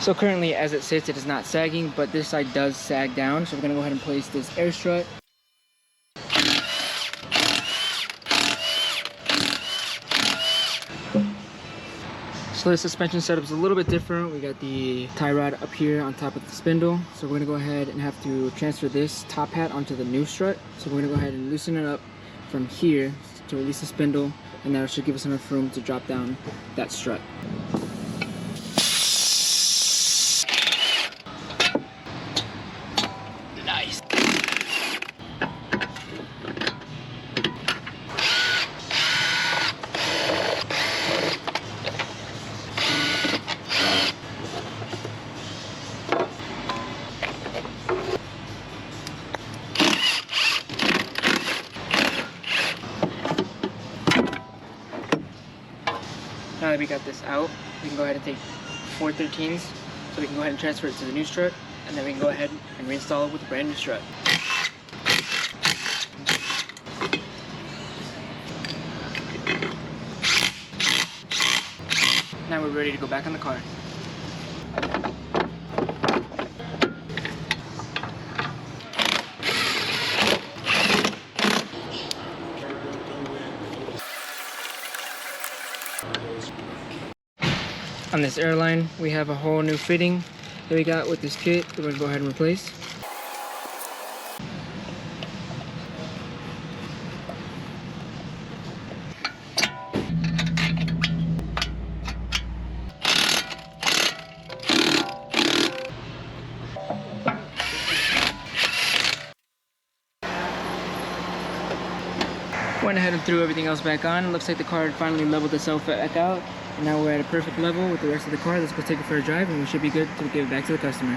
So currently, as it sits, it is not sagging, but this side does sag down. So we're gonna go ahead and place this air strut. So the suspension setup is a little bit different. We got the tie rod up here on top of the spindle. So we're gonna go ahead and have to transfer this top hat onto the new strut. So we're gonna go ahead and loosen it up from here to release the spindle, and that should give us enough room to drop down that strut. Nice. Now that we got this out, we can go ahead and take 4/13s, so we can go ahead and transfer it to the new strut, and then we can go ahead and reinstall it with a brand new strut. Now we're ready to go back on the car. On this airline, we have a whole new fitting that we got with this kit that we're gonna go ahead and replace. Went ahead and threw everything else back on. Looks like the car had finally leveled itself back out. And now we're at a perfect level with the rest of the car. Let's go take it for a drive and we should be good to give it back to the customer.